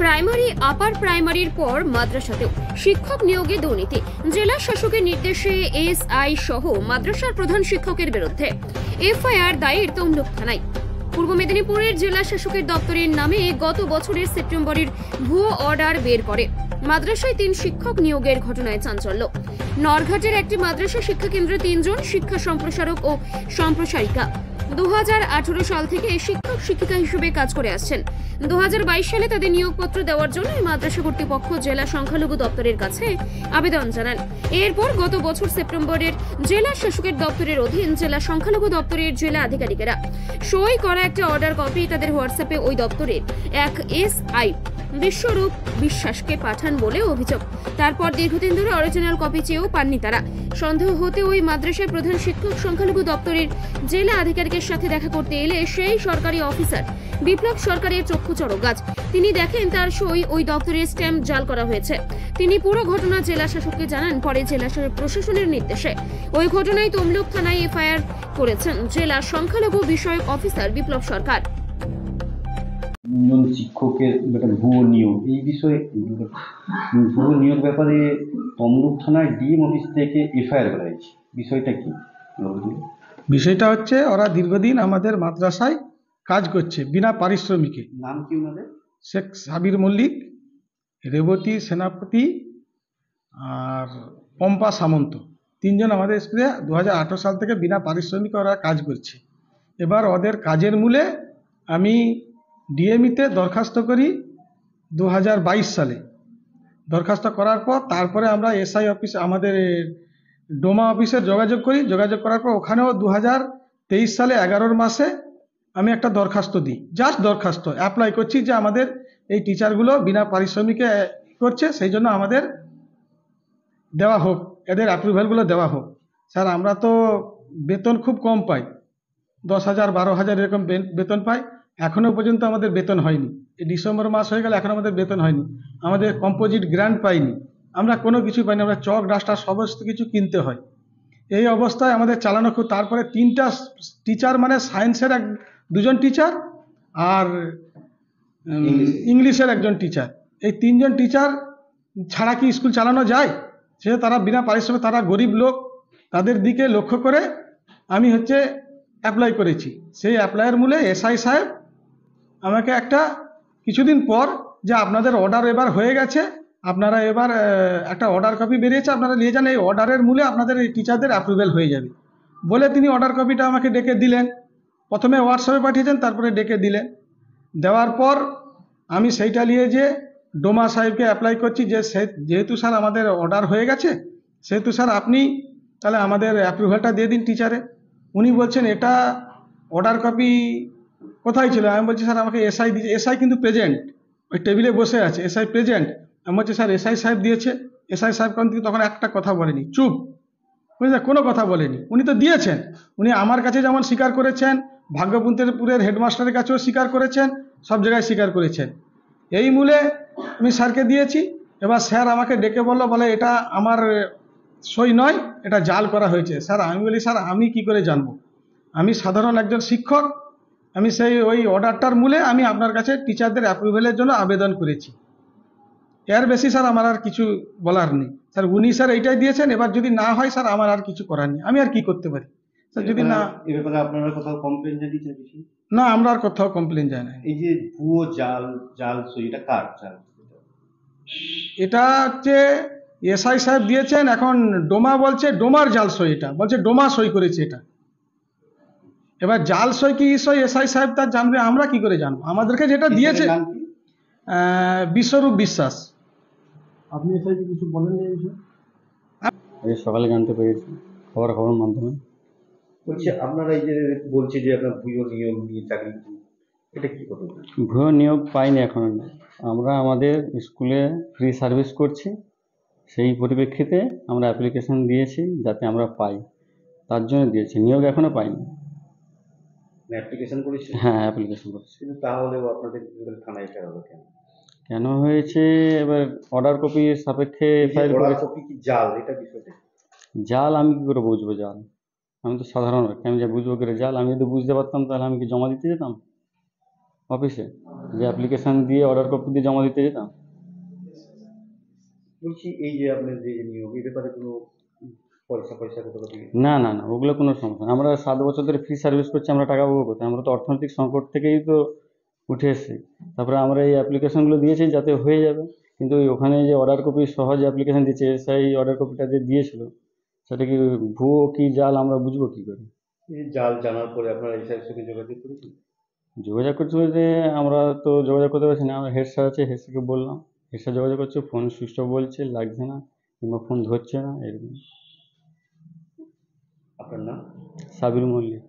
Primary আপার প্রাইমারির পর মাদ্রাসাতেও শিক্ষক নিয়োগে দুর্নীতি। জেলা শাসকের নির্দেশে এসআই সহ মাদ্রাসার প্রধান শিক্ষকের বিরুদ্ধে এফআইআর দায়ের তমলুক থানায়। পূর্ব মেদিনীপুরের জেলা শাসকের দপ্তরের নামে গত বছরের সেপ্টেম্বরের ভুয়ো অর্ডার বের করে মাদ্রাসায় 3 শিক্ষক নিয়োগের ঘটনায় চাঞ্চল্য। নরঘাটের একটি মাদ্রাসা শিক্ষা কেন্দ্রে 3 জন শিক্ষা সম্প্রসারক ও সম্প্রসারিকা 2018 সাল থেকে শিক্ষক শিক্ষিকা হিসেবে কাজ করে আসছেন। 2022 সালে তাদের নিয়োগপত্র দেওয়ার জন্য মাদ্রাসা কর্তৃপক্ষ জেলা সংখ্যালঘু দপ্তরের কাছে আবেদন জানান। এরপর গত বছর সেপ্টেম্বরের জেলা শাসকের দপ্তরের অধীন জেলা সংখ্যালঘু দপ্তরের জেলা আধিকারিকেরা সই করা একটা অর্ডার কপি তাদের হোয়াটসঅ্যাপে ওই দপ্তরের এক এসআই বিশ্বরূপ বিশ্বাসকে পাঠান বলে অভিযোগ। তারপর দীর্ঘদিন ধরে অরিজিনাল কপি চেয়েও পাননি তারা। সন্দেহ হতে ওই মাদ্রাসার প্রধান শিক্ষক সংখ্যালঘু দপ্তরের জেলা আধিকারিকের সাথে দেখা করতে এলে সেই সরকারি অফিসার বিপ্লব সরকারের চক্ষু চড়ক গাছ। তিনি দেখেন তার সই ওই দপ্তরের স্ট্যাম্প জাল করা হয়েছে। তিনি পুরো ঘটনা জেলা শাসককে জানান। পরে জেলা প্রশাসনের নির্দেশে ওই ঘটনায় তমলুক থানায় এফআইআর করেছেন জেলা সংখ্যালঘু বিষয়ক অফিসার বিপ্লব সরকার। শিক্ষকের ভুয়ো নিয়োগ, এই বিষয়ে ভুয়ো নিয়োগ ব্যাপারে তমলুক থানায় ডিএম অফিস থেকে এফআইআর করা হয়েছে। বিষয়টা কি? বিষয়টা হচ্ছে ওরা দীর্ঘদিন আমাদের মাদ্রাসায় কাজ করছে বিনা পারিশ্রমিকে। নাম কি ওনাদের? শেখ সাবির মল্লিক, রেবতী সেনাপতি আর পম্পা সামন্ত, 3 জন আমাদের স্কুলে 2018 সাল থেকে বিনা পারিশ্রমিকে ওরা কাজ করছে। এবার ওদের কাজের মূলে আমি ডিএমইতে দরখাস্ত করি 2022 সালে। দরখাস্ত করার পর তারপরে আমরা এসআই অফিস আমাদের ডোমা অফিসে যোগাযোগ করি। যোগাযোগ করার পর ওখানেও 2023 সালে 11 মাসে আমি একটা দরখাস্ত দিই। জাস্ট দরখাস্ত অ্যাপ্লাই করছি যে আমাদের এই টিচারগুলো বিনা পারিশ্রমিকে করছে, সেই জন্য আমাদের দেওয়া হোক, এদের অ্যাপ্রুভ্যালগুলো দেওয়া হোক। স্যার আমরা তো বেতন খুব কম পাই, 10,000 12,000 এরকম বেতন পাই। এখনও পর্যন্ত আমাদের বেতন হয়নি। এই ডিসেম্বর মাস হয়ে গেল, এখন আমাদের বেতন হয়নি। আমাদের কম্পোজিট গ্র্যান্ট পাইনি, আমরা কোনো কিছু পাইনি। আমরা চক ডাস্টার সমস্ত কিছু কিনতে হয়। এই অবস্থায় আমাদের চালানো খুব। তারপরে 3টা টিচার, মানে সায়েন্সের 2জন টিচার আর ইংলিশের 1জন টিচার, এই 3 জন টিচার ছাড়া কি স্কুল চালানো যায়? সে তারা বিনা পারিশ্রমিক, তারা গরিব লোক, তাদের দিকে লক্ষ্য করে আমি অ্যাপ্লাই করেছি। সেই অ্যাপ্লাইয়ের মূলে এসআই সাহেব আমাকে কিছুদিন পর যে আপনাদের অর্ডার এবার হয়ে গেছে, আপনারা এবার একটা অর্ডার কপি বেরিয়েছে, আপনারা নিয়ে যান, এই অর্ডারের মূলে আপনাদের এই টিচারদের অ্যাপ্রুভেল হয়ে যাবে বলে তিনি অর্ডার কপিটা আমাকে ডেকে দিলেন। প্রথমে হোয়াটসঅ্যাপে পাঠিয়েছেন, তারপরে ডেকে দিলেন। দেওয়ার পর আমি সেইটা নিয়ে যে ডোমা সাহেবকে অ্যাপ্লাই করছি যে যেহেতু স্যার আমাদের অর্ডার হয়ে গেছে, সেহেতু স্যার আপনি তাহলে আমাদের অ্যাপ্রুভেলটা দিয়ে দিন টিচারে। উনি বলছেন এটা অর্ডার কপি কোথায় ছিল? আমি বলছি স্যার আমাকে এসআই দিয়েছে। এসআই কিন্তু প্রেজেন্ট, ওই টেবিলে বসে আছে, এসআই প্রেজেন্ট। আমি বলছি স্যার এসআই সাহেব দিয়েছে। এসআই সাহেব কিন্তু তখন একটা কথা বলেনি, চুপ, বুঝলেন, কোনো কথা বলেনি। উনি তো দিয়েছেন, উনি আমার কাছে যেমন স্বীকার করেছেন, ভাগ্যপুরের হেডমাস্টারের কাছেও স্বীকার করেছেন, সব জায়গায় স্বীকার করেছেন। এই মূলে আমি স্যারকে দিয়েছি। এবার স্যার আমাকে ডেকে বলে এটা আমার সই নয়, এটা জাল করা হয়েছে। স্যার আমি বলি স্যার আমি কি করে জানবো? আমি সাধারণ একজন শিক্ষক, আমি ওই অর্ডারটার মূলে আমি আপনার কাছে টিচারদের অ্যাপ্রুভেলের জন্য আবেদন করেছি। এর বেশি স্যার আমার আর কিছু বলার নেই। স্যার উনি স্যার এইটাই দিয়েছেন, এবার যদি না হয় স্যার আমার আর কিছু করার নেই, আমি আর কি করতে পারি স্যার? যদি না, এ ব্যাপারে আপনারা কোথাও কমপ্লেন জানিয়েছেন কিছু? না, আমরা আর কোথাও কমপ্লেন যায় না। এই যে ভুয়ো জাল সই, এটা কার জাল? এটা এসআই সাহেব দিয়েছেন। এখন ডোমা বলছে ডোমার জাল সই, এটা বলছে ডোমা সই করেছে এটা। এবার জাল সই কি সই এসআই সাহেব তার জানবে, আমরা কি করে জানবো? আমাদেরকে যেটা দিয়েছে বিশ্বরূপ বিশ্বাস। আপনি এসআই কিছু বলেন? সকালে জানতে পেরেছি খবর মাধ্যমে। বলছি আপনারা এই যে বলছে যে আপনার ভুয়ো নিয়োগ নিয়ে চাকরি, এটা কি কথা? ভুয়ো নিয়োগ পাইনি এখন। আমরা আমাদের স্কুলে ফ্রি সার্ভিস করছি, সেই পরিপ্রেক্ষিতে আমরা অ্যাপ্লিকেশন দিয়েছি যাতে আমরা পাই, তার জন্য দিয়েছি। নিয়োগ এখনো পাইনি। অ্যাপ্লিকেশন করেছি? হ্যাঁ, অ্যাপ্লিকেশন করেছি। কিন্তু তাহলেও আপনাদের থানায় এটা হলো কেন হয়েছে? এবার অর্ডার কপির সাপেক্ষে অর্ডার কপি কি জাল, এটা বিষয়টা জাল আমি কি করে বুঝবো জাল? আমি তো সাধারণ ব্যক্তি, আমি যা বুঝবো করে জাল? আমি যদি বুঝতে পারতাম তাহলে আমি কি জমা দিতে যেতাম? অফিসে, যে অ্যাপ্লিকেশন দিয়ে অর্ডার কপি দিয়ে জমা দিতে যেতাম। বলছি এই যে আপনার যে নিয়োগ এই ব্যাপারে কোনো পয়সা কোথাও থেকে? না না না, ওগুলো কোনো সমস্যা না। আমরা 7 বছর ধরে ফ্রি সার্ভিস করছি, আমরা টাকা পাবো কোথায়? আমরা তো অর্থনৈতিক সংকট থেকেই তো উঠে এসেছি। তারপরে আমরা এই অ্যাপ্লিকেশনগুলো দিয়েছি যাতে হয়ে যাবে, কিন্তু ওই ওখানে যে অর্ডার কপি সহজ অ্যাপ্লিকেশন দিচ্ছে, সেই অর্ডার কপিটা যে দিয়েছিল সেটা কি ভুয়ো কি জাল আমরা বুঝবো কী করে? এই যে জাল জানার পরে আপনারা এসআইয়ের সঙ্গে যোগাযোগ করেছেন? যোগাযোগ করছি বলতে আমরা তো যোগাযোগ করতে পারছি না। আমরা হেড স্যার আছে, হেড স্যারকে বললাম, হেড স্যার যোগাযোগ করছে, ফোন সুইচ অফ বলছে, লাগছে না কিংবা ফোন ধরছে না, এরকম। আপনার নাম? সাবির মল্লিক।